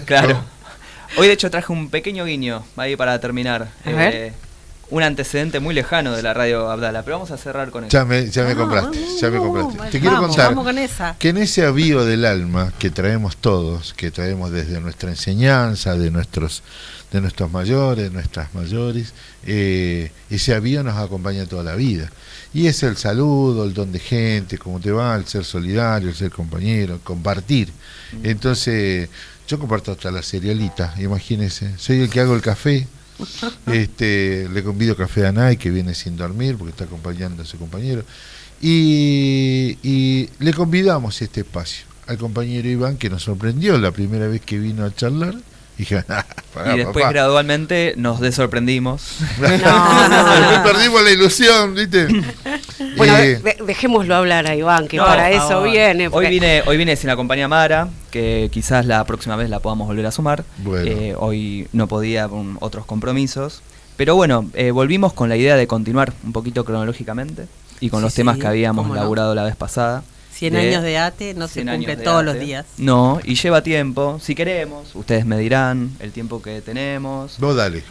Claro. Hoy de hecho traje un pequeño guiño ahí para terminar. A ver. Un antecedente muy lejano de la radio Abdala, pero vamos a cerrar con eso. Ya me compraste. Te quiero contar vamos con esa. que en ese avío del alma que traemos todos, que traemos desde nuestra enseñanza, de nuestros mayores, nuestras mayores, ese avío nos acompaña toda la vida. Y es el saludo, el don de gente, cómo te va, el ser solidario, el ser compañero, el compartir. Entonces, yo comparto hasta la cerealita, imagínense. Soy el que hago el café. Le convido café a Nay, que viene sin dormir porque está acompañando a su compañero, y le convidamos este espacio al compañero Iván, que nos sorprendió la primera vez que vino a charlar. Y después papá, gradualmente nos desorprendimos. después perdimos la ilusión, ¿viste? Bueno, dejémoslo hablar a Iván, que para eso viene. Hoy vine sin la compañía Mara, que quizás la próxima vez la podamos volver a sumar. Bueno. Hoy no podía con otros compromisos. Pero bueno, volvimos con la idea de continuar un poquito cronológicamente y con los temas que habíamos laburado la vez pasada. 100 años de ATE no se cumple todos los días. No, y lleva tiempo. Si queremos, ustedes me dirán el tiempo que tenemos. Vos dale.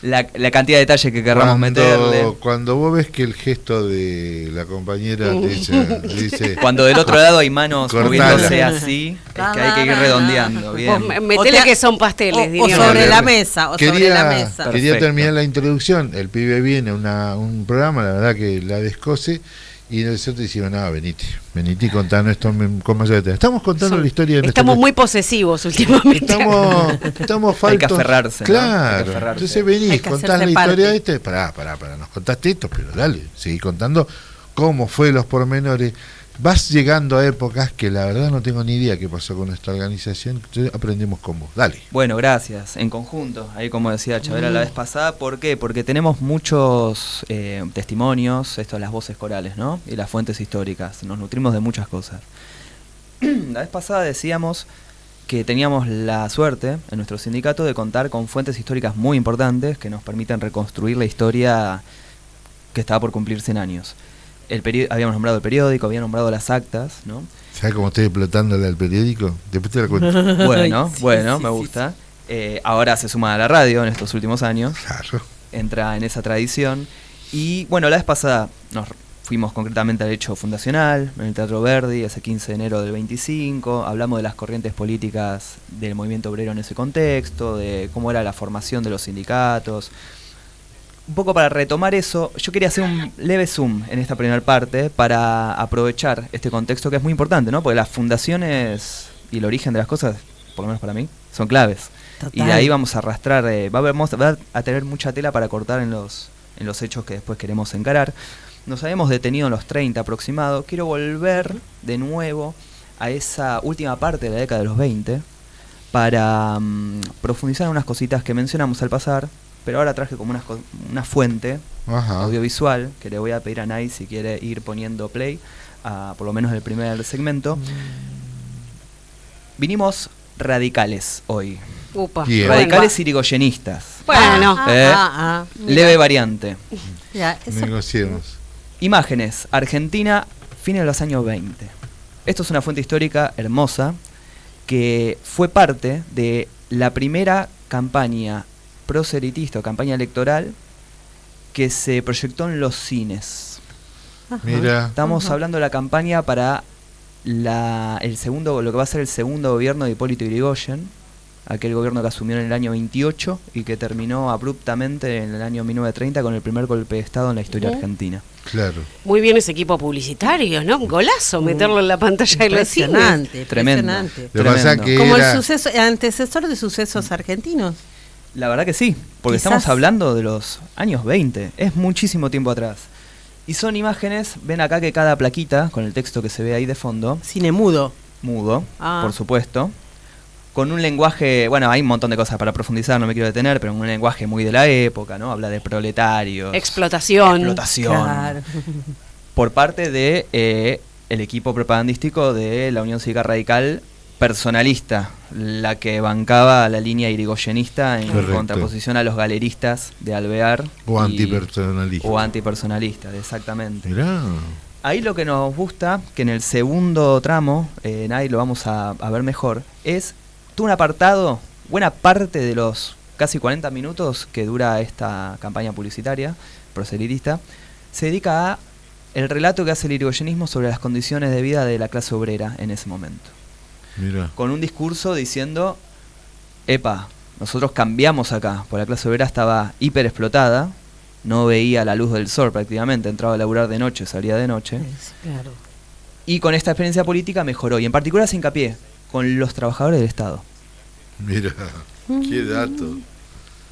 La cantidad de detalle que querramos meterle. Cuando vos ves que el gesto de la compañera te dice... Cuando del otro lado hay manos cortala, moviéndose así, es que hay que ir redondeando. Bien. Metele que son pasteles. O sobre la mesa. Quería Perfecto. terminar la introducción. El pibe viene a un programa, la verdad que la descose. Y nosotros decimos, no, venite y contanos esto con mayor detalle. Estamos contando la historia de Estamos muy posesivos últimamente. Estamos faltos. Hay que aferrarse. Claro. Hay que aferrarse. Entonces venís, contás la historia de este. Pará, nos contaste esto, pero dale, seguí contando cómo fue los pormenores. Vas llegando a épocas que la verdad no tengo ni idea qué pasó con nuestra organización. Entonces aprendemos con vos. Dale. Bueno, gracias. En conjunto, ahí como decía Chavera la vez pasada. ¿Por qué? Porque tenemos muchos testimonios, las voces corales, ¿no? Y las fuentes históricas. Nos nutrimos de muchas cosas. La vez pasada decíamos que teníamos la suerte en nuestro sindicato de contar con fuentes históricas muy importantes que nos permiten reconstruir la historia que estaba por cumplir 100 años. Habíamos nombrado el periódico, había nombrado las actas, ¿no? ¿Sabes cómo estoy explotándole al periódico? Después te la cuento. Bueno, me gusta. Ahora se suma a la radio en estos últimos años. Claro. Entra en esa tradición. Y bueno, la vez pasada nos fuimos concretamente al hecho fundacional, en el Teatro Verdi, ese 15 de enero del 25. Hablamos de las corrientes políticas del movimiento obrero en ese contexto, de cómo era la formación de los sindicatos. Un poco para retomar eso, yo quería hacer un leve zoom en esta primera parte para aprovechar este contexto que es muy importante, ¿no? Porque las fundaciones y el origen de las cosas, por lo menos para mí, son claves. Total. Y de ahí vamos a arrastrar, vamos a tener mucha tela para cortar en los hechos que después queremos encarar. Nos habíamos detenido en los 30 aproximados. Quiero volver de nuevo a esa última parte de la década de los 20 para profundizar en unas cositas que mencionamos al pasar. Pero ahora traje como una fuente audiovisual que le voy a pedir a Nay si quiere ir poniendo play a por lo menos el primer segmento. Vinimos radicales hoy. Radicales irigoyenistas. Bueno, leve variante. Negociemos. Imágenes. Argentina, fines de los años 20. Esto es una fuente histórica hermosa que fue parte de la primera campaña proselitista o campaña electoral que se proyectó en los cines. Mira. Estamos hablando de la campaña para lo que va a ser el segundo gobierno de Hipólito Yrigoyen, aquel gobierno que asumió en el año 28 y que terminó abruptamente en el año 1930 con el primer golpe de Estado en la historia argentina. Claro. Muy bien ese equipo publicitario, ¿no? Un golazo meterlo en la pantalla de los cines. Tremendo. Como el antecesor de Sucesos Argentinos. La verdad que sí, porque estamos hablando de los años 20, es muchísimo tiempo atrás. Y son imágenes, ven acá que cada plaquita, con el texto que se ve ahí de fondo... Cine mudo. Mudo, por supuesto. Con un lenguaje, bueno, hay un montón de cosas para profundizar, no me quiero detener, pero un lenguaje muy de la época, ¿no? Habla de proletarios. Explotación. Claro. Por parte de el equipo propagandístico de la Unión Cívica Radical personalista, la que bancaba la línea irigoyenista en contraposición a los galeristas de Alvear. O antipersonalistas. O antipersonalistas, exactamente. Mirá. Ahí lo que nos gusta, que en el segundo tramo, ahí lo vamos a ver mejor, es tuvo un apartado, buena parte de los casi 40 minutos que dura esta campaña publicitaria, proselitista, se dedica a el relato que hace el irigoyenismo sobre las condiciones de vida de la clase obrera en ese momento. Mira. Con un discurso diciendo, epa, nosotros cambiamos acá, porque la clase obrera estaba hiper explotada, no veía la luz del sol prácticamente, entraba a laburar de noche, salía de noche. Claro. Y con esta experiencia política mejoró, y en particular hace hincapié con los trabajadores del Estado. Mira, qué dato.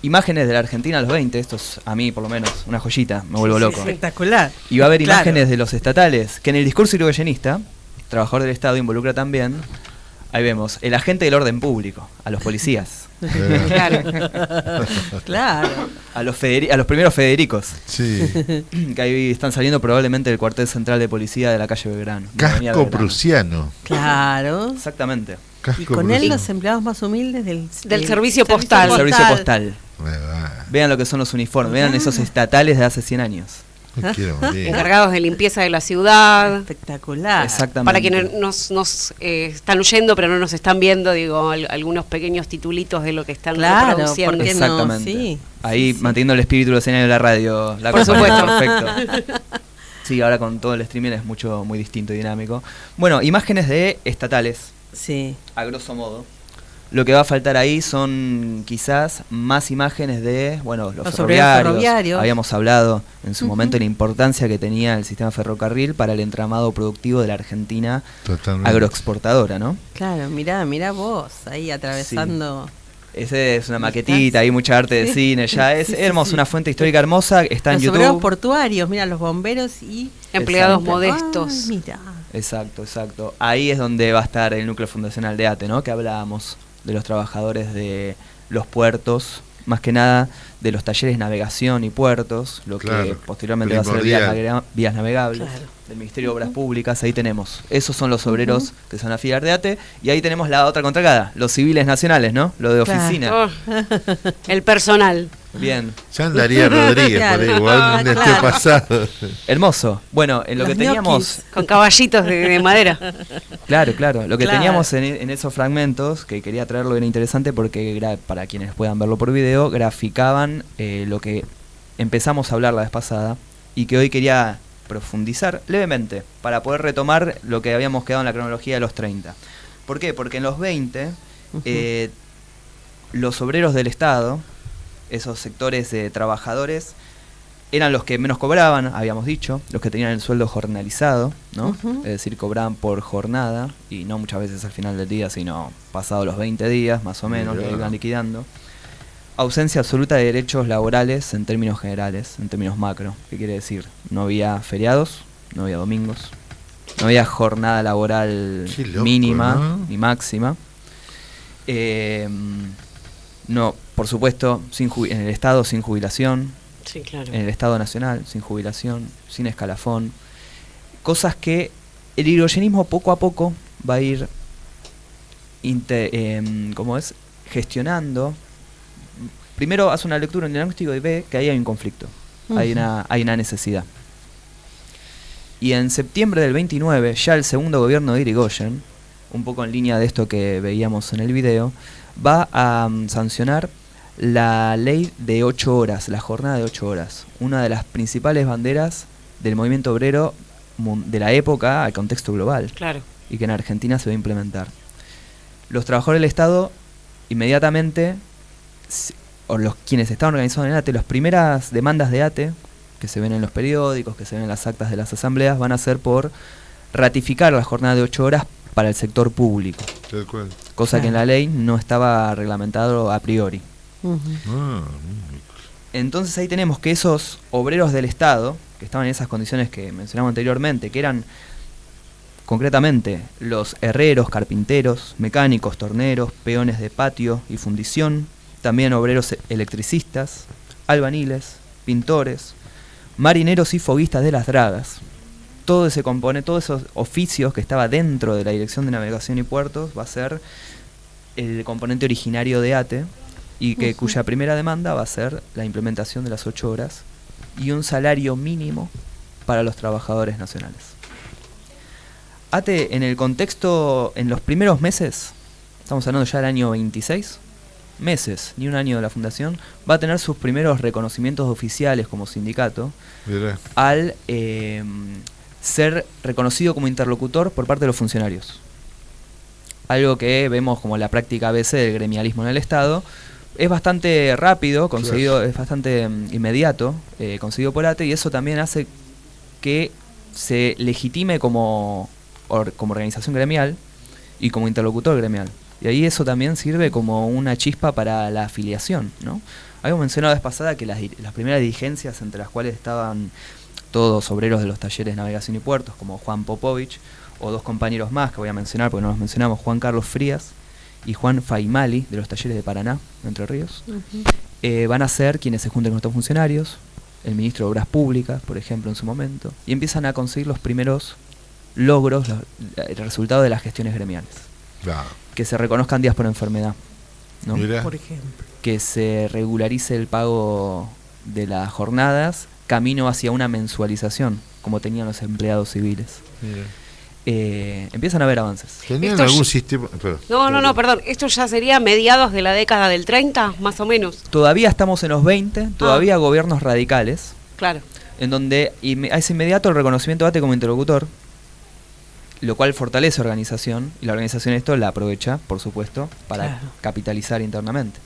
Imágenes de la Argentina a los 20, esto es a mí por lo menos una joyita, me vuelvo loco. Espectacular. Y va a haber Claro. imágenes de los estatales, que en el discurso irigoyenista, trabajador del Estado involucra también, ahí vemos, el agente del orden público, a los policías, Claro. Claro. a los primeros Federicos, Sí. que ahí están saliendo probablemente del cuartel central de policía de la calle Belgrano. de la avenida Casco Belgrano. prusiano. Claro. Exactamente. Casco Y con él prusiano. los empleados más humildes del servicio postal. El servicio postal. Me va. Vean lo que son los uniformes, vean esos estatales de hace 100 años. Me quiero morir. Encargados de limpieza de la ciudad. Espectacular. Exactamente. Para quienes nos están oyendo pero no nos están viendo, digo, algunos pequeños titulitos de lo que están Claro, reproduciendo. ¿por qué no? Exactamente. Sí, Ahí sí, sí. manteniendo el espíritu de los escenarios de la radio. La Por cosa supuesto. perfecto. Sí, ahora con todo el streaming es muy distinto y dinámico. Bueno, imágenes de estatales, Sí. a grosso modo. Lo que va a faltar ahí son quizás más imágenes de, bueno, los Los ferroviarios. ferroviarios. Habíamos hablado en su Ujú. momento de la importancia que tenía el sistema ferrocarril para el entramado productivo de la Argentina Totalmente. agroexportadora, ¿no? Claro, mirá vos, ahí atravesando. Ese es una maquetita, hay mucha arte de cine, ya es Sí, sí, hermoso, sí. una fuente histórica hermosa, está en Los obreros YouTube. portuarios, mira, los bomberos y Empleados Exacto. modestos. Ay, mirá. Exacto. Ahí es donde va a estar el núcleo fundacional de ATE, ¿no? Que hablábamos de los trabajadores de los puertos, más que nada de los talleres de navegación y puertos, lo que Claro, posteriormente va a ser primordial. vías navegables, Claro. del Ministerio de Obras Públicas. Ahí tenemos, esos son los obreros que se van a afiliar de ATE, y ahí tenemos la otra contracara, los civiles nacionales, ¿no? Lo de Claro. oficina. Oh, el personal. Bien. Ya andaría Rodríguez por ahí, Claro. igual en este Claro. pasado. Hermoso. Bueno, en lo Los que teníamos... ñoquis. Con caballitos de madera. Claro. Lo que Claro. teníamos en esos fragmentos, que quería traerlo, era interesante porque para quienes puedan verlo por video, graficaban lo que empezamos a hablar la vez pasada y que hoy quería profundizar levemente para poder retomar lo que habíamos quedado en la cronología de los 30. ¿Por qué? Porque en los 20 los obreros del Estado, esos sectores de trabajadores, eran los que menos cobraban, habíamos dicho, los que tenían el sueldo jornalizado, ¿no? Ujú. Es decir, cobraban por jornada, y no muchas veces al final del día, sino pasados los 20 días, más o menos, Mirá. lo iban liquidando. Ausencia absoluta de derechos laborales en términos generales, en términos macro. ¿Qué quiere decir? No había feriados, no había domingos, no había jornada laboral Qué loco, mínima ¿no? ni máxima. No, por supuesto, en el Estado sin jubilación, Sí, claro. en el Estado Nacional sin jubilación, sin escalafón. Cosas que el irigoyenismo poco a poco va a ir gestionando. Primero hace una lectura, un diagnóstico y ve que ahí hay un conflicto, hay una necesidad. Y en septiembre del 29, ya el segundo gobierno de Irigoyen, un poco en línea de esto que veíamos en el video, va a sancionar la ley de 8 horas, la jornada de 8 horas, una de las principales banderas del movimiento obrero de la época al contexto global, Claro. y que en Argentina se va a implementar. Los trabajadores del Estado inmediatamente, o los quienes estaban organizados en ATE, las primeras demandas de ATE, que se ven en los periódicos, que se ven en las actas de las asambleas, van a ser por ratificar la jornada de 8 horas para el sector público, Tal cual. cosa que Claro. en la ley no estaba reglamentado a priori. Ujú. Ah, Entonces ahí tenemos que esos obreros del Estado, que estaban en esas condiciones que mencionamos anteriormente, que eran concretamente los herreros, carpinteros, mecánicos, torneros, peones de patio y fundición, también obreros electricistas, albañiles, pintores, marineros y foguistas de las dragas. Todo ese todos esos oficios que estaba dentro de la Dirección de Navegación y Puertos va a ser el componente originario de ATE, y que cuya primera demanda va a ser la implementación de las 8 horas y un salario mínimo para los trabajadores nacionales. ATE, en el contexto, en los primeros meses, estamos hablando ya del año 26, meses, ni un año de la fundación, va a tener sus primeros reconocimientos oficiales como sindicato. Mirá. Al ser reconocido como interlocutor por parte de los funcionarios. Algo que vemos como la práctica ABC del gremialismo en el Estado. Es bastante rápido, conseguido, es bastante inmediato, conseguido por ATE, y eso también hace que se legitime como organización gremial y como interlocutor gremial. Y ahí eso también sirve como una chispa para la afiliación, ¿no? Habíamos mencionado la vez pasada que las primeras dirigencias, entre las cuales estaban todos obreros de los talleres de navegación y puertos, como Juan Popovich, o dos compañeros más que voy a mencionar porque no los mencionamos, Juan Carlos Frías y Juan Faimali, de los talleres de Paraná, de Entre Ríos, van a ser quienes se junten con estos funcionarios, el ministro de Obras Públicas, por ejemplo, en su momento, y empiezan a conseguir los primeros logros, el resultado de las gestiones gremiales. Claro. Que se reconozcan días por enfermedad, ¿no? Por ejemplo. Que se regularice el pago de las jornadas camino hacia una mensualización, como tenían los empleados civiles. Empiezan a haber avances. ¿Tenían Esto algún ya- sistema? Perdón. Esto ya sería mediados de la década del 30, más o menos. Todavía estamos en los 20, todavía gobiernos radicales, Claro. en donde es inmediato el reconocimiento de ATE como interlocutor, lo cual fortalece la organización, y la organización esto la aprovecha, por supuesto, para capitalizar internamente.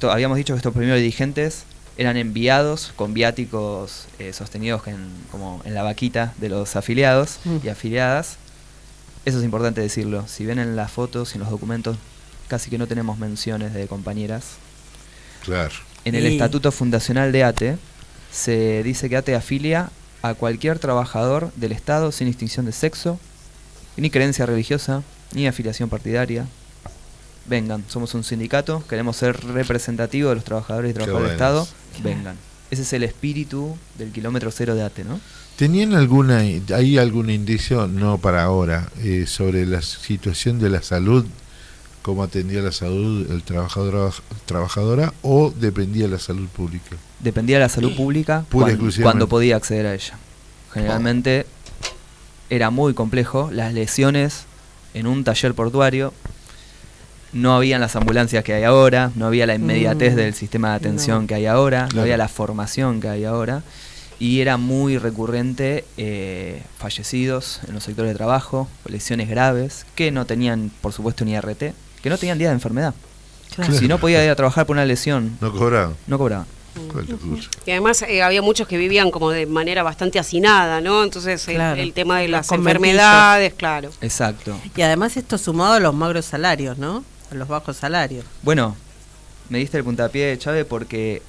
Habíamos dicho que estos primeros dirigentes eran enviados con viáticos sostenidos como en la vaquita de los afiliados y afiliadas. Eso es importante decirlo. Si ven en las fotos y en los documentos, casi que no tenemos menciones de compañeras. Claro. En el estatuto fundacional de ATE se dice que ATE afilia a cualquier trabajador del Estado sin distinción de sexo, ni creencia religiosa, ni afiliación partidaria. Vengan, somos un sindicato, queremos ser representativos de los trabajadores y trabajadoras del Estado, vengan. Ese es el espíritu del kilómetro cero de ATE, ¿no? ¿Tenían algún indicio, no para ahora, sobre la situación de la salud, cómo atendía la salud el trabajadora, o dependía de la salud pública? Dependía de la salud pública cuando podía acceder a ella. Generalmente era muy complejo, las lesiones en un taller portuario, no habían las ambulancias que hay ahora, no había la inmediatez del sistema de atención que hay ahora, no había la formación que hay ahora, y era muy recurrente fallecidos en los sectores de trabajo, lesiones graves, que no tenían, por supuesto, ni RT, que no tenían día de enfermedad. Claro. Si no podía ir a trabajar por una lesión, ¿No cobraban? no cobraban. Y además había muchos que vivían como de manera bastante hacinada, ¿no? Entonces el tema de las enfermedades, claro. Exacto. Y además esto sumado a los magros salarios, ¿no? A los bajos salarios. Bueno, me diste el puntapié, Chávez, porque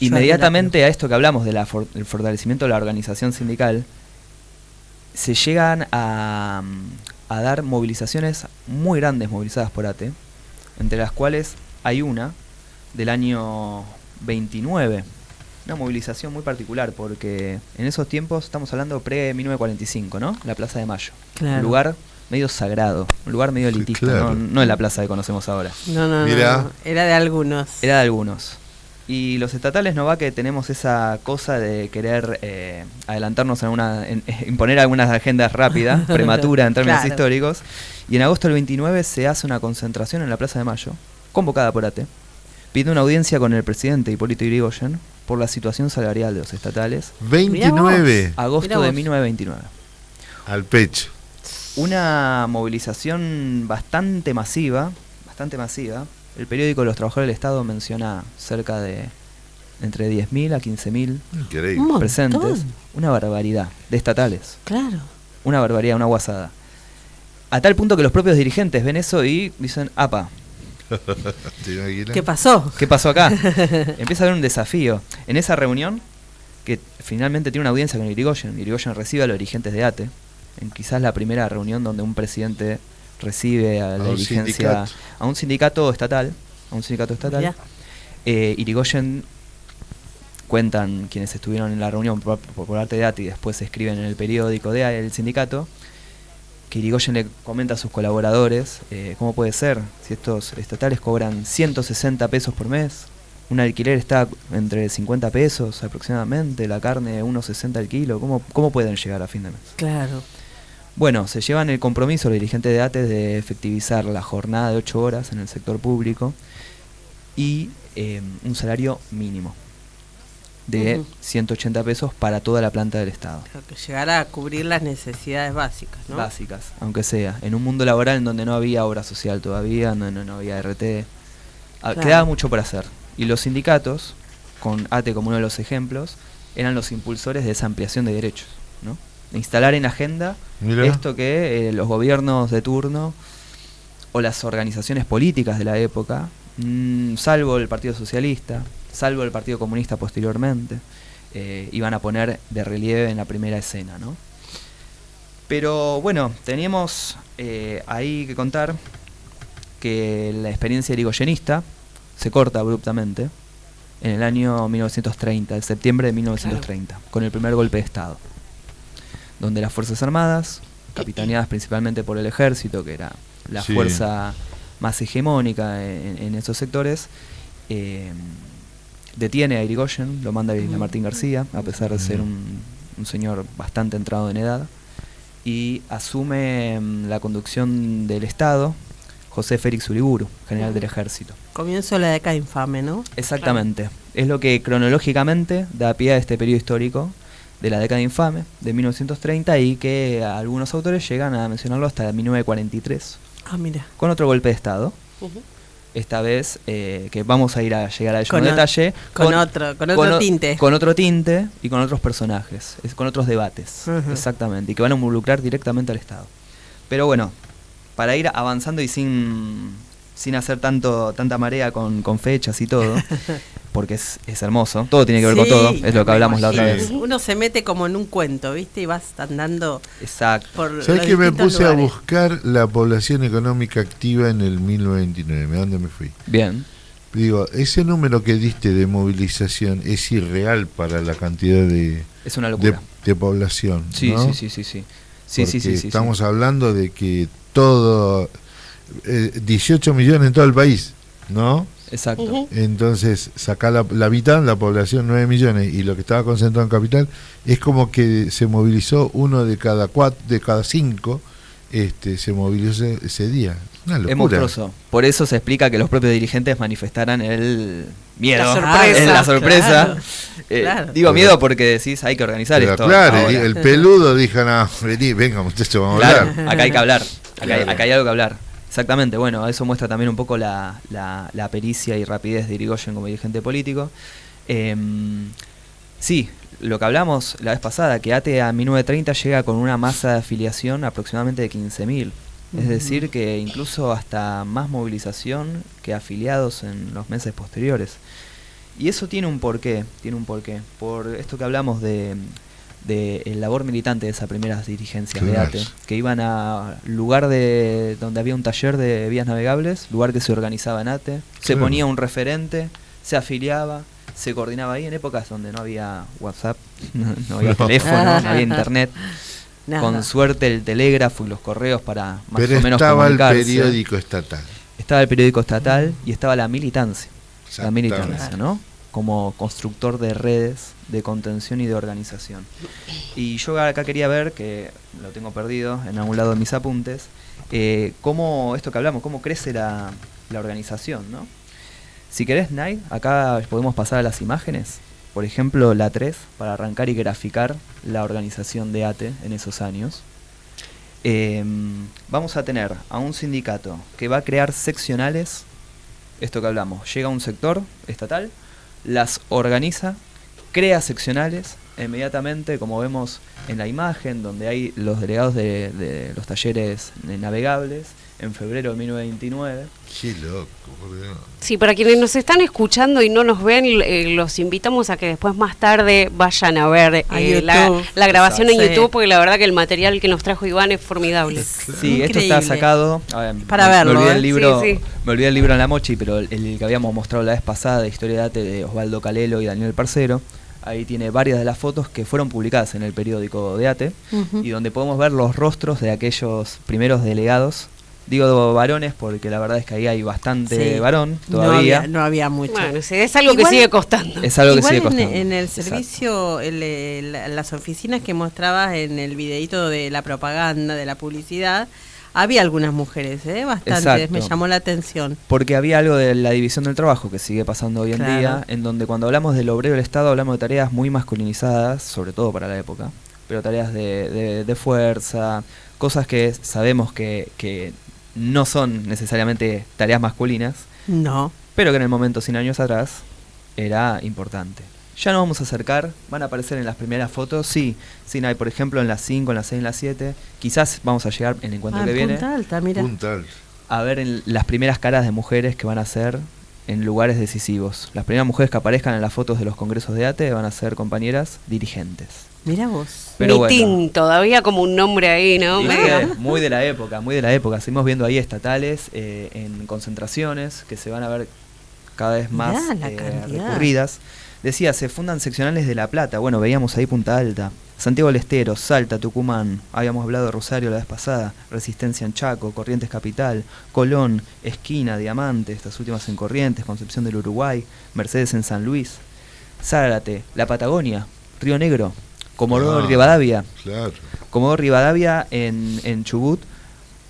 inmediatamente a esto que hablamos del fortalecimiento de la organización sindical, se llegan a dar movilizaciones muy grandes movilizadas por ATE, entre las cuales hay una del año 29, una movilización muy particular, porque en esos tiempos estamos hablando pre-1945, ¿no? La Plaza de Mayo, un lugar medio sagrado, un lugar medio elitista, no es la plaza que conocemos ahora. No, era de algunos. Era de algunos. Y los estatales no va que tenemos esa cosa de querer adelantarnos en imponer algunas agendas rápidas, prematuras en términos históricos. Y en agosto del 29 se hace una concentración en la Plaza de Mayo, convocada por ATE, pide una audiencia con el presidente Hipólito Yrigoyen por la situación salarial de los estatales. 29. Agosto de 1929. Al pecho. Una movilización bastante masiva. El periódico de los trabajadores del Estado menciona cerca de entre 10.000 a 15.000 presentes. Una barbaridad de estatales. Claro. Una barbaridad, una guasada. A tal punto que los propios dirigentes ven eso y dicen, ¡apa! ¿Qué pasó? ¿Qué pasó acá? Empieza a haber un desafío. En esa reunión, que finalmente tiene una audiencia con Yrigoyen recibe a los dirigentes de ATE, en quizás la primera reunión donde un presidente recibe a la dirigencia, a un sindicato estatal. Yrigoyen, cuentan quienes estuvieron en la reunión por parte de ATE y después se escriben en el periódico del sindicato, que Yrigoyen le comenta a sus colaboradores, ¿cómo puede ser? Si estos estatales cobran 160 pesos por mes, un alquiler está entre 50 pesos aproximadamente, la carne 1.60 al kilo, ¿cómo pueden llegar a fin de mes? Claro. Bueno, se llevan el compromiso los dirigentes de ATE de efectivizar la jornada de 8 horas en el sector público y un salario mínimo de 180 pesos para toda la planta del Estado. Creo que llegará a cubrir las necesidades básicas, ¿no? Básicas, aunque sea. En un mundo laboral en donde no había obra social todavía, no había RT, claro. Quedaba mucho por hacer. Y los sindicatos, con ATE como uno de los ejemplos, eran los impulsores de esa ampliación de derechos, ¿no? De instalar en agenda esto que los gobiernos de turno o las organizaciones políticas de la época, salvo el Partido Socialista, salvo el Partido Comunista posteriormente, iban a poner de relieve en la primera escena, ¿no? Pero bueno, teníamos ahí que contar que la experiencia irigoyenista se corta abruptamente en el año 1930, el septiembre de 1930, claro. Con el primer golpe de Estado, donde las Fuerzas Armadas, capitaneadas principalmente por el Ejército, que era la fuerza más hegemónica en esos sectores, detiene a Irigoyen, lo manda a Martín García, a pesar de ser un señor bastante entrado en edad, y asume la conducción del Estado José Félix Uriburu, general del Ejército. Comienzo de la década infame, ¿no? Exactamente. Claro. Es lo que cronológicamente da pie a este periodo histórico de la década infame, de 1930, y que algunos autores llegan a mencionarlo hasta 1943. Ah, mira. Con otro golpe de Estado. Esta vez, que vamos a llegar a ello en detalle. Con otro tinte. Con otro tinte y con otros personajes, con otros debates. Exactamente. Y que van a involucrar directamente al Estado. Pero bueno, para ir avanzando y sin hacer tanta marea con fechas y todo, porque es hermoso, todo tiene que ver con todo, es lo que hablamos la otra vez. Uno se mete como en un cuento, ¿viste? Y vas andando. Exacto. Por ¿Sabes que me puse a buscar la población económica activa en el 1929? ¿A dónde me fui? Bien. Digo, ese número que diste de movilización es irreal para la cantidad de, es una locura. de población, sí, ¿no? Sí. Porque estamos hablando de que todo 18 millones en todo el país, ¿no? Exacto. Entonces, sacar la mitad, la población 9 millones, y lo que estaba concentrado en capital, es como que se movilizó uno de cada 5, se movilizó ese día. Una locura. Es monstruoso. Por eso se explica que los propios dirigentes manifestaran el miedo, la sorpresa. Claro. Digo miedo porque decís, hay que organizar esto. Claro, ahora. El peludo dijo, no, vení, venga muchachos, vamos a hablar. Acá hay que hablar, acá hay algo que hablar. Exactamente, bueno, eso muestra también un poco la pericia y rapidez de Irigoyen como dirigente político. Sí, lo que hablamos la vez pasada, que ATE a 1930 llega con una masa de afiliación aproximadamente de 15.000. Es decir, que incluso hasta más movilización que afiliados en los meses posteriores. Y eso tiene un porqué. Por esto que hablamos de el labor militante de esas primeras dirigencias de ATE, que iban a lugar de donde había un taller de vías navegables, lugar que se organizaba en ATE, se ponía un referente, se afiliaba, se coordinaba ahí en épocas donde no había WhatsApp, no había teléfono, no había internet. Nada. Con suerte el telégrafo y los correos para más o menos estaba comunicarse. El periódico estatal. Estaba el periódico estatal y estaba la militancia. La militancia, ¿no? Como constructor de redes de contención y de organización. Y yo acá quería ver, que lo tengo perdido en algún lado de mis apuntes, cómo esto que hablamos, cómo crece la organización, ¿no? Si querés, Nay, acá podemos pasar a las imágenes. Por ejemplo, la 3, para arrancar y graficar la organización de ATE en esos años. Vamos a tener a un sindicato que va a crear seccionales, esto que hablamos, llega a un sector estatal, las organiza, crea seccionales, inmediatamente, como vemos en la imagen, donde hay los delegados de los talleres navegables, en febrero de 1929. Qué loco, por Dios. Sí, para quienes nos están escuchando y no nos ven, los invitamos a que después más tarde vayan a ver la grabación en YouTube, porque la verdad que el material que nos trajo Iván es formidable. Sí, esto está sacado, para verlo. Me olvidé el libro en la mochi, pero el que habíamos mostrado la vez pasada de Historia de ATE de Osvaldo Calelo y Daniel Parcero, ahí tiene varias de las fotos que fueron publicadas en el periódico de ATE, y donde podemos ver los rostros de aquellos primeros delegados Digo varones porque la verdad es que ahí hay bastante varón todavía. No había mucho. Bueno, es algo que sigue costando. Es algo que sigue costando. En el servicio, las oficinas que mostrabas en el videíto de la propaganda, de la publicidad, había algunas mujeres, bastantes, Exacto. me llamó la atención. Porque había algo de la división del trabajo que sigue pasando hoy en día, en donde cuando hablamos del obrero del Estado hablamos de tareas muy masculinizadas, sobre todo para la época, pero tareas de fuerza, cosas que sabemos que no son necesariamente tareas masculinas, no, pero que en el momento 100 años atrás era importante. Ya nos vamos a acercar, van a aparecer en las primeras fotos, sí, hay por ejemplo en las 5, en las 6, en las 7, quizás vamos a llegar en el encuentro que viene. Punta Alta, mira. Punta Alta. A ver en las primeras caras de mujeres que van a ser en lugares decisivos. Las primeras mujeres que aparezcan en las fotos de los congresos de ATE van a ser compañeras dirigentes. Mira vos. Pero Mitin, bueno, todavía como un nombre ahí, ¿no? muy de la época. Seguimos viendo ahí estatales en concentraciones que se van a ver cada vez más recurridas. Decía, se fundan seccionales de La Plata. Bueno, veíamos ahí Punta Alta, Santiago del Estero, Salta, Tucumán. Habíamos hablado de Rosario la vez pasada. Resistencia en Chaco, Corrientes Capital, Colón, Esquina, Diamante, estas últimas en Corrientes, Concepción del Uruguay, Mercedes en San Luis, Zárate, La Patagonia, Río Negro, Comodoro Rivadavia. Claro. Comodoro Rivadavia en Chubut,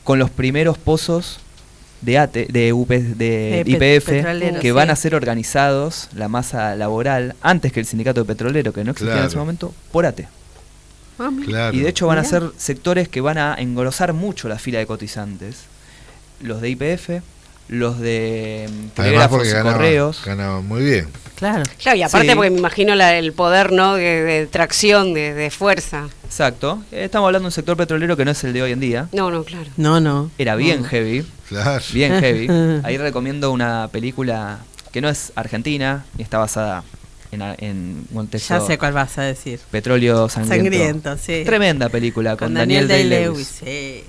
con los primeros pozos de ATE, de YPF, que van a ser organizados, la masa laboral, antes que el sindicato petrolero, que no existía en ese momento, por ATE. Claro. Y de hecho van a ser sectores que van a engrosar mucho la fila de cotizantes. Los de YPF, los de telégrafos y correos. Ganaban muy bien. Claro, y aparte porque me imagino el poder, ¿no? De tracción, de fuerza. Exacto. Estamos hablando de un sector petrolero que no es el de hoy en día. No, claro. No. Era bien heavy. Claro. Bien heavy. Ahí recomiendo una película que no es argentina y está basada en un texto. Ya sé cuál vas a decir. Petróleo Sangriento. Sí. Tremenda película con Daniel Day-Lewis. Sí.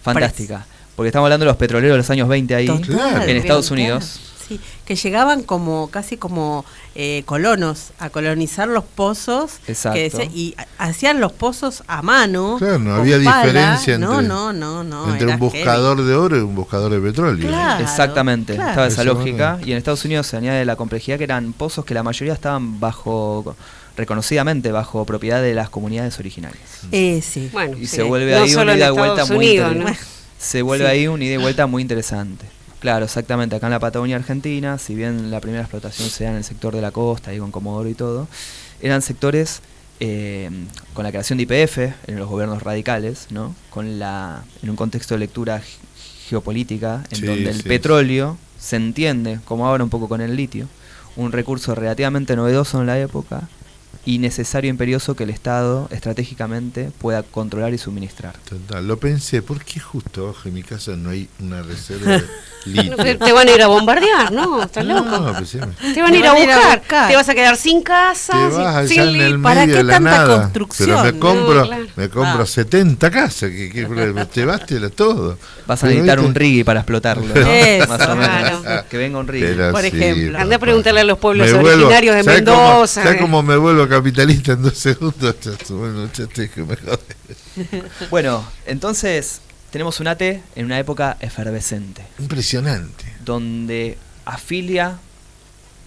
Fantástica. Porque estamos hablando de los petroleros de los años 20 ahí, Total, en Estados Unidos. Sí, que llegaban casi como colonos a colonizar los pozos. Exacto. Y hacían los pozos a mano. Claro, no había diferencia entre un buscador de oro y un buscador de petróleo. Claro, exactamente, estaba esa Eso, lógica. Y en Estados Unidos se añade la complejidad que eran pozos que la mayoría estaban reconocidamente bajo propiedad de las comunidades originarias. Sí. Bueno, y se vuelve ahí una ida y vuelta muy interesante. Se vuelve ahí un ida y vuelta muy interesante. Claro, exactamente. Acá en la Patagonia Argentina, si bien la primera explotación se da en el sector de la costa, ahí con Comodoro y todo, eran sectores con la creación de YPF en los gobiernos radicales, ¿no? En un contexto de lectura geopolítica, en donde el petróleo se entiende, como ahora un poco con el litio, un recurso relativamente novedoso en la época y necesario e imperioso que el Estado estratégicamente pueda controlar y suministrar. Total, lo pensé, ¿por qué justo abajo en mi casa no hay una reserva de litio? Te van a ir a bombardear, ¿no? ¿Estás loco? Te van a ir a buscar. Te vas a quedar sin casa, te vas allá sin en el ¿Para medio qué de la tanta nada? construcción? Pero me compro 70 casas, te bastela todo. Vas a necesitar un rigui para explotarlo, ¿no? Eso, más o menos. claro. Que venga un rigui. Pero por ejemplo. Andá a preguntarle a los pueblos originarios de Mendoza. ¿Sabes cómo me vuelvo capitalista en 2 segundos? Bueno, que me jode. Bueno, entonces tenemos un ATE en una época efervescente. Impresionante. Donde afilia,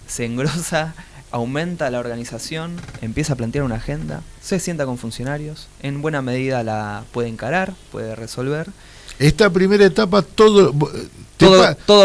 se engrosa, aumenta la organización, empieza a plantear una agenda, se sienta con funcionarios, en buena medida la puede encarar, puede resolver. Esta primera etapa todo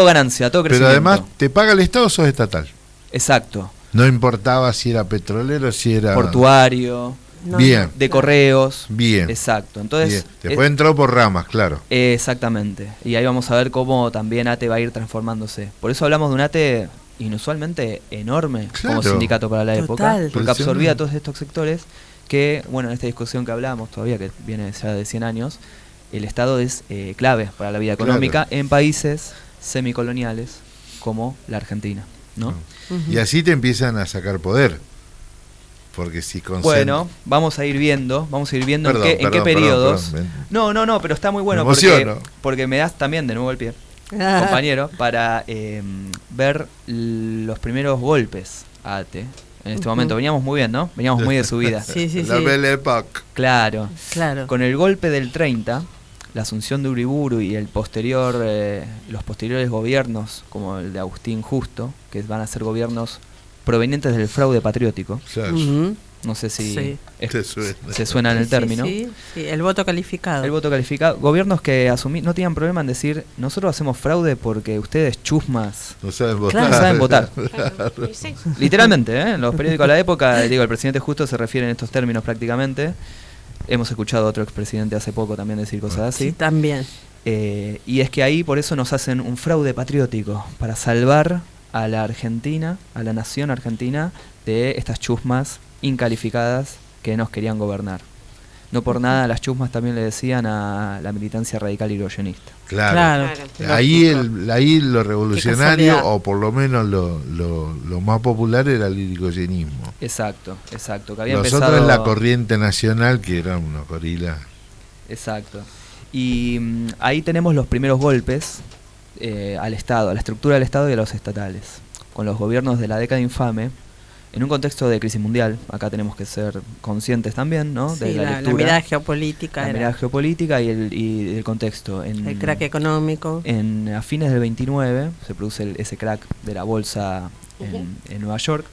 ganancia, todo crecimiento. Pero además, ¿te paga el Estado o sos estatal? Exacto. No importaba si era petrolero, si era portuario, bien, de correos. Bien. Exacto. Entonces, bien. Después entró por ramas, claro. Exactamente. Y ahí vamos a ver cómo también ATE va a ir transformándose. Por eso hablamos de un ATE inusualmente enorme, como sindicato para la época, porque absorbía todos estos sectores que, bueno, en esta discusión que hablamos todavía, que viene ya de 100 años, el Estado es clave para la vida económica en países semicoloniales como la Argentina, ¿no? Y así te empiezan a sacar poder. Porque si bueno, vamos a ir viendo en qué periodos. No, pero está muy bueno porque me das también de nuevo el pie, compañero, para ver los primeros golpes a ATE. En este momento veníamos muy bien, ¿no? Veníamos muy de subida. La Belle Époque. Claro. Con el golpe del 30, la asunción de Uriburu y los posteriores gobiernos, como el de Agustín Justo, que van a ser gobiernos provenientes del fraude patriótico. Claro. No sé si suena. se suena en el término. Sí, el voto calificado. El voto calificado. Gobiernos que no tenían problema en decir, nosotros hacemos fraude porque ustedes chusmas no saben votar. No saben votar. Claro. Sí. Literalmente, en los periódicos de la época, el presidente Justo se refiere en estos términos prácticamente. Hemos escuchado a otro expresidente hace poco también decir cosas así. Sí, también. Y es que ahí por eso nos hacen un fraude patriótico, para salvar a la Argentina, a la nación argentina, de estas chusmas incalificadas que nos querían gobernar. No por nada las chusmas también le decían a la militancia radical irigoyenista. Claro. Ahí lo revolucionario, o por lo menos lo más popular, era el irigoyenismo. Exacto. Que había Los empezado... otros la corriente nacional, que eran unos gorilas. Exacto. Y ahí tenemos los primeros golpes al Estado, a la estructura del Estado y a los estatales, con los gobiernos de la década infame, en un contexto de crisis mundial. Acá tenemos que ser conscientes también, ¿no? Sí, de la lectura, mirada geopolítica. La mirada geopolítica y el contexto. El crack económico. A fines del 29 se produce ese crack de la bolsa en Nueva York,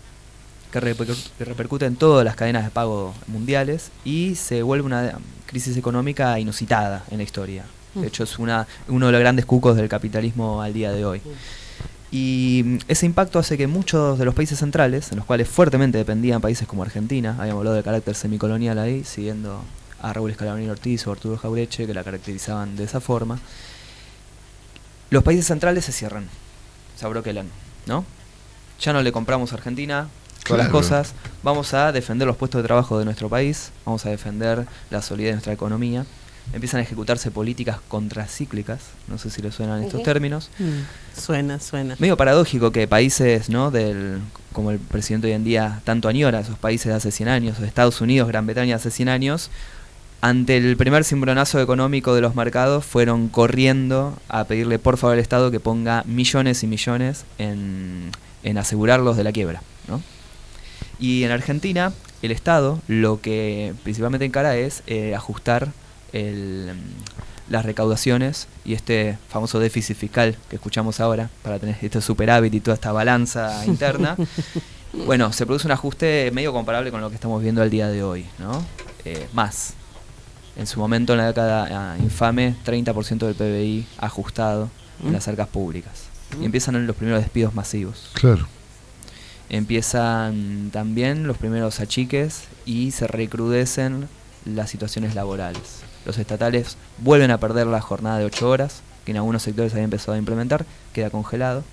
que repercute en todas las cadenas de pago mundiales y se vuelve una crisis económica inusitada en la historia. De hecho, es uno de los grandes cucos del capitalismo al día de hoy. Y ese impacto hace que muchos de los países centrales, en los cuales fuertemente dependían países como Argentina, habíamos hablado del carácter semicolonial ahí, siguiendo a Raúl Escalabrino Ortiz o Arturo Jaureche, que la caracterizaban de esa forma, los países centrales se cierran, se abroquelan, ¿no? Ya no le compramos a Argentina todas las cosas, vamos a defender los puestos de trabajo de nuestro país, vamos a defender la solidez de nuestra economía. Empiezan a ejecutarse políticas contracíclicas, no sé si les suenan estos términos. Suena. Medio paradójico que países, ¿no? Como el presidente hoy en día tanto añora, esos países de hace 100 años, Estados Unidos, Gran Bretaña hace 100 años, ante el primer cimbronazo económico de los mercados, fueron corriendo a pedirle por favor al Estado que ponga millones y millones en asegurarlos de la quiebra, ¿no? Y en Argentina, el Estado lo que principalmente encara es ajustar las recaudaciones y este famoso déficit fiscal que escuchamos ahora, para tener este superávit y toda esta balanza interna. Bueno, se produce un ajuste medio comparable con lo que estamos viendo al día de hoy, ¿no? Más. En su momento, en la década infame, 30% del PBI ajustado en las arcas públicas. Y empiezan los primeros despidos masivos. Claro. Empiezan también los primeros achiques y se recrudecen las situaciones laborales. Los estatales vuelven a perder la jornada de 8 horas, que en algunos sectores había empezado a implementar, queda congelado,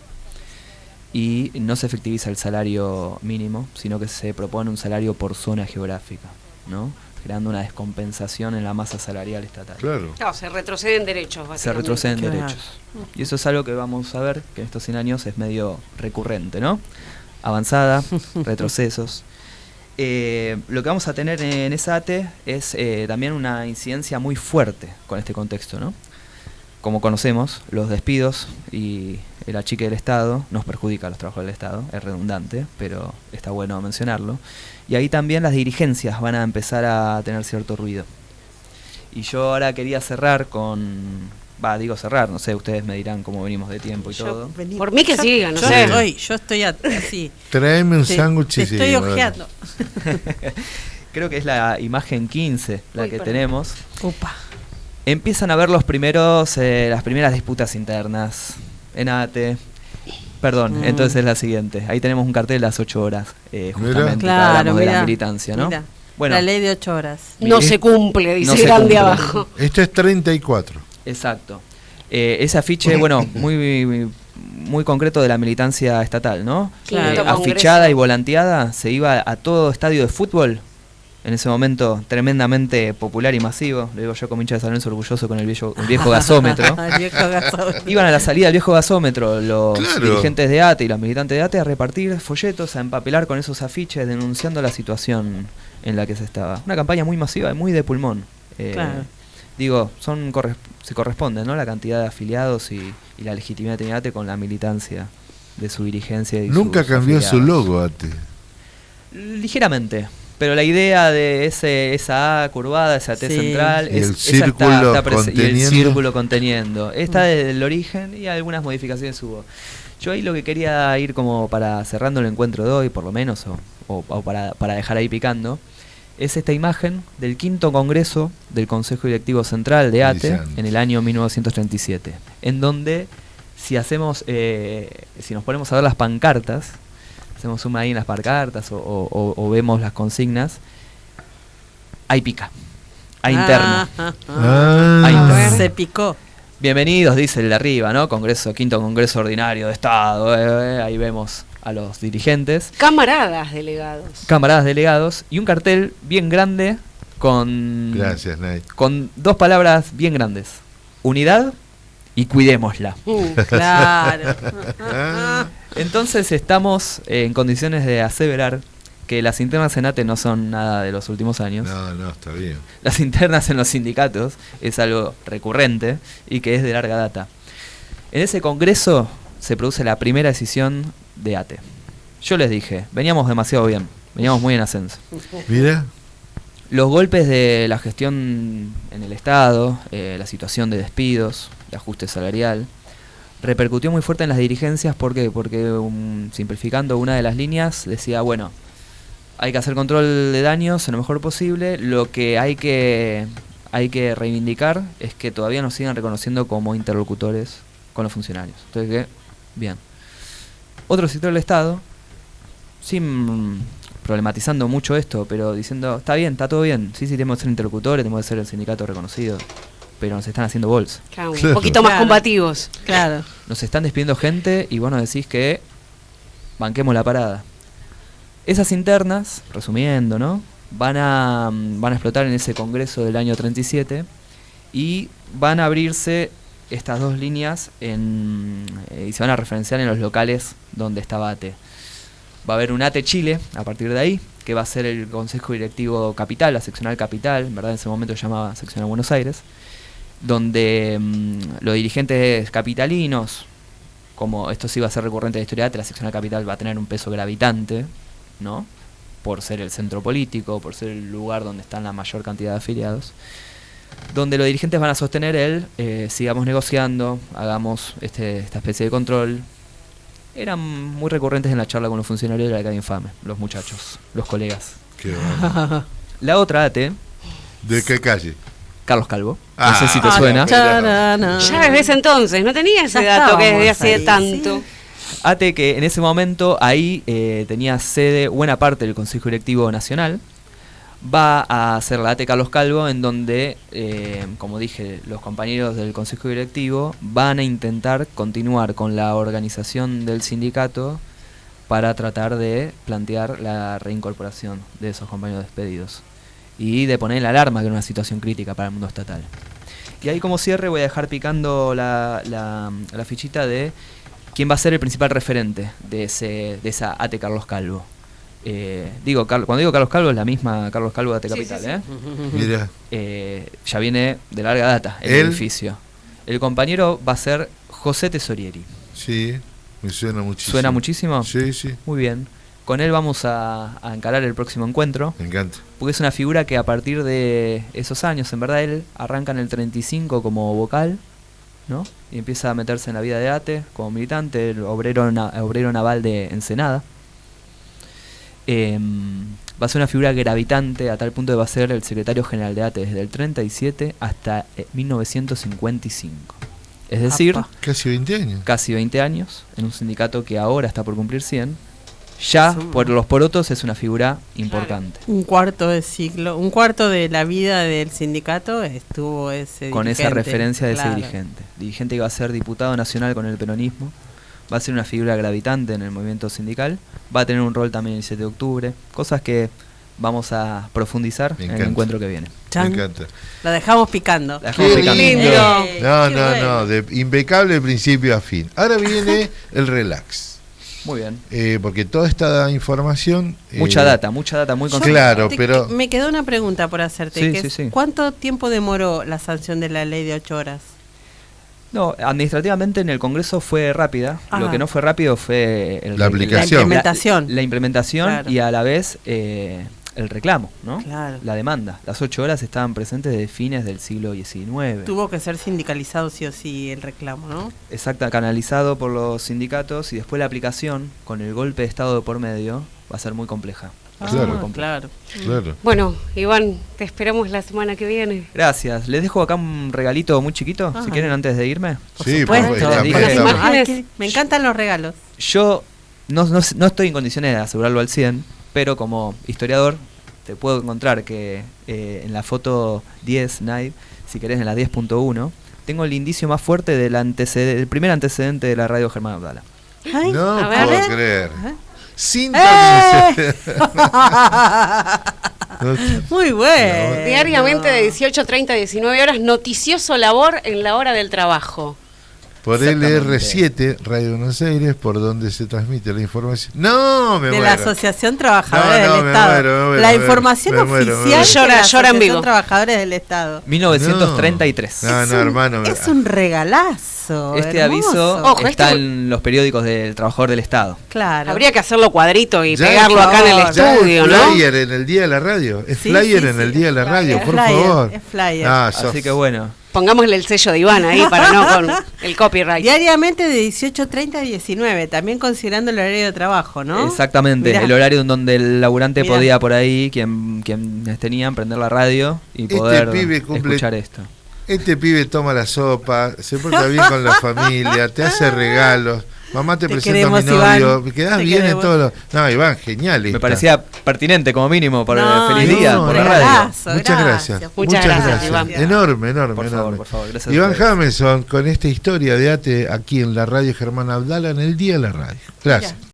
y no se efectiviza el salario mínimo, sino que se propone un salario por zona geográfica, ¿no? Creando una descompensación en la masa salarial estatal. Claro, se retroceden derechos, básicamente. Se retroceden derechos. Y eso es algo que vamos a ver, que en estos 100 años es medio recurrente, ¿no? Avanzada, retrocesos. Lo que vamos a tener en esa ATE es también una incidencia muy fuerte con este contexto, ¿no? Como conocemos, los despidos y el achique del Estado nos perjudica a los trabajadores del Estado, es redundante, pero está bueno mencionarlo. Y ahí también las dirigencias van a empezar a tener cierto ruido. Y yo ahora quería cerrar no sé, ustedes me dirán cómo venimos de tiempo y todo. Por mí que sigan, no sé. Yo estoy así. Tráeme un sándwich y estoy ojeando. Creo que es la imagen 15 la que tenemos. Upa. Empiezan a ver las primeras disputas internas en ATE. Perdón, entonces es la siguiente. Ahí tenemos un cartel de las 8 horas, justamente, que hablamos de la militancia, ¿no? Bueno, la ley de 8 horas. No se cumple, dice grande abajo. Esto es 34. Exacto. Ese afiche, muy concreto de la militancia estatal, ¿no? Claro. Afichada y volanteada, se iba a todo estadio de fútbol, en ese momento tremendamente popular y masivo. Lo digo yo como hincha de San Lorenzo, orgulloso con el viejo gasómetro. Iban a la salida del viejo gasómetro los dirigentes de ATE y los militantes de ATE a repartir folletos, a empapelar con esos afiches denunciando la situación en la que se estaba. Una campaña muy masiva y muy de pulmón. Digo, se corresponde, ¿no? La cantidad de afiliados y la legitimidad de ATE con la militancia de su dirigencia. Y nunca cambió su logo ATE. Ligeramente, Pero la idea de esa A curvada, esa T central, y el círculo conteniendo. Está desde el origen y algunas modificaciones hubo. Yo ahí lo que quería ir como para cerrando el encuentro de hoy, por lo menos, o para dejar ahí picando, es esta imagen del 5º Congreso del Consejo Directivo Central de ATE en el año 1937, en donde si nos ponemos a ver las pancartas, hacemos zoom ahí en las pancartas o vemos las consignas, hay pica, hay interna. Hay interna. Se picó. Bienvenidos, dice el de arriba, ¿no? 5º Congreso Ordinario de Estado. Ahí vemos a los dirigentes. Camaradas delegados. Y un cartel bien grande con... Gracias, Nate. Con 2 palabras bien grandes. Unidad y cuidémosla. Claro. Entonces estamos en condiciones de aseverar que las internas en ATE no son nada de los últimos años. No, está bien. Las internas en los sindicatos es algo recurrente y que es de larga data. En ese congreso se produce la primera decisión de ATE. Yo les dije, veníamos demasiado bien, veníamos muy en ascenso. Mira. Los golpes de la gestión en el Estado, la situación de despidos, de ajuste salarial, repercutió muy fuerte en las dirigencias. ¿Por qué? Porque simplificando una de las líneas decía, bueno, hay que hacer control de daños en lo mejor posible. Lo que hay que reivindicar es que todavía nos sigan reconociendo como interlocutores con los funcionarios. Entonces, bien. Otro sector del Estado, sin problematizando mucho esto, pero diciendo, está bien, está todo bien, sí, tenemos que ser interlocutores, tenemos que ser el sindicato reconocido, pero nos están haciendo bols. Claro, un poquito más combativos. Claro. Nos están despidiendo gente y vos nos decís que banquemos la parada. Esas internas, resumiendo, ¿no? Van a explotar en ese congreso del año 37 y van a abrirse estas 2 líneas y se van a referenciar en los locales donde estaba ATE. Va a haber un ATE Chile a partir de ahí, que va a ser el Consejo Directivo Capital, la seccional Capital, en verdad en ese momento se llamaba seccional Buenos Aires, donde los dirigentes capitalinos, como esto sí va a ser recurrente de la historia de ATE, la seccional Capital va a tener un peso gravitante, ¿no? Por ser el centro político, por ser el lugar donde están la mayor cantidad de afiliados, donde los dirigentes van a sostener sigamos negociando, hagamos esta especie de control. Eran muy recurrentes en la charla con los funcionarios de la Academia Infame, los muchachos, los colegas. Qué bueno. La otra ATE... ¿De qué calle? Carlos Calvo. No sé si te suena. Ya desde ese entonces, no tenía ese dato que desde hace tanto. Sí. ATE que en ese momento ahí tenía sede buena parte del Consejo Directivo Nacional. Va a ser la ATE Carlos Calvo, en donde, como dije, los compañeros del Consejo Directivo van a intentar continuar con la organización del sindicato para tratar de plantear la reincorporación de esos compañeros despedidos y de poner la alarma, que era una situación crítica para el mundo estatal. Y ahí como cierre voy a dejar picando la fichita de quién va a ser el principal referente de esa ATE Carlos Calvo. Cuando digo Carlos Calvo es la misma Carlos Calvo de ATE Capital, sí. Mira. Ya viene de larga data el edificio. El compañero va a ser José Tesorieri. Sí, me suena muchísimo. ¿Suena muchísimo? Sí, sí. Muy bien. Con él vamos a encarar el próximo encuentro. Me encanta. Porque es una figura que a partir de esos años, en verdad él arranca en el 35 como vocal, ¿no? Y empieza a meterse en la vida de ATE como militante, el obrero naval de Ensenada. Va a ser una figura gravitante a tal punto que va a ser el secretario general de ATE desde el 37 hasta 1955. Es decir, casi 20 años. Casi 20 años en un sindicato que ahora está por cumplir 100. Ya por los porotos es una figura importante. Un cuarto de siglo, un cuarto de la vida del sindicato estuvo ese con dirigente, esa referencia de claro. ese dirigente que va a ser diputado nacional con el peronismo. Va a ser una figura gravitante en el movimiento sindical. Va a tener un rol también el 7 de octubre. Cosas que vamos a profundizar en el encuentro que viene. Me encanta. La dejamos picando. No, de impecable de principio a fin. Ahora viene el relax. Muy bien. Porque toda esta información... Mucha data muy concentrada. Claro, pero... Me quedó una pregunta por hacerte. Sí. ¿Cuánto tiempo demoró la sanción de la ley de 8 horas? No, administrativamente en el Congreso fue rápida. Ajá. Lo que no fue rápido fue la aplicación. La implementación. La implementación, claro. Y a la vez el reclamo, ¿no? Claro. La demanda. Las 8 horas estaban presentes desde fines del siglo XIX. Tuvo que ser sindicalizado sí o sí el reclamo, ¿no? Exacto, canalizado por los sindicatos, y después la aplicación, con el golpe de Estado de por medio, va a ser muy compleja. Claro. Claro. Bueno, Iván, te esperamos la semana que viene. Gracias. Les dejo acá un regalito muy chiquito, si quieren, antes de irme. Sí, por supuesto. Me encantan los regalos. Yo no estoy en condiciones de asegurarlo al 100, pero como historiador te puedo encontrar que en la foto 10, Night, si querés en la 10.1, tengo el indicio más fuerte del primer antecedente de la radio Germán Abdala. Ay, No puedo creer. Muy bueno. Diariamente de 18:30 a 19 horas, noticioso labor en la hora del trabajo. Por LR7, Radio Buenos Aires, por donde se transmite la información. ¡No! Me de muero. la Asociación Trabajadores del me Estado. muero, la información oficial de la llora en Asociación vivo. Trabajadores del Estado. 1933. No, hermano. Es un regalazo. Este hermoso. aviso Ojo, está en los periódicos del Trabajador del Estado. Claro. Habría que hacerlo cuadrito y Ya pegarlo es acá en el ya estudio, es ¿no? flyer en el Día de la Radio. Es Sí, flyer sí, en el sí, Día de la Radio, es por flyer, favor. es flyer. Así que bueno. Pongámosle el sello de Iván ahí para no con el copyright. Diariamente de 18:30 a 19, también considerando el horario de trabajo, ¿no? Exactamente, Mirá. el horario en donde el laburante Mirá. podía por ahí, quienes tenían, prender la radio y poder pibe cumple- escuchar esto. Este pibe toma la sopa, se porta bien con la familia, te hace regalos. Mamá, te presento a mi queremos, novio. Iván. Quedás Te bien en queremos. todo lo... No, Iván, genial. Me está. parecía pertinente como mínimo por No, el feliz día, no, por la no. radio. Regalazo, Muchas gracias. Muchas gracias, Iván. Enorme. Por favor, gracias a Iván ustedes. Jameson, con esta historia de ATE aquí en la radio Germán Abdala en el Día de la Radio. Gracias. Mira.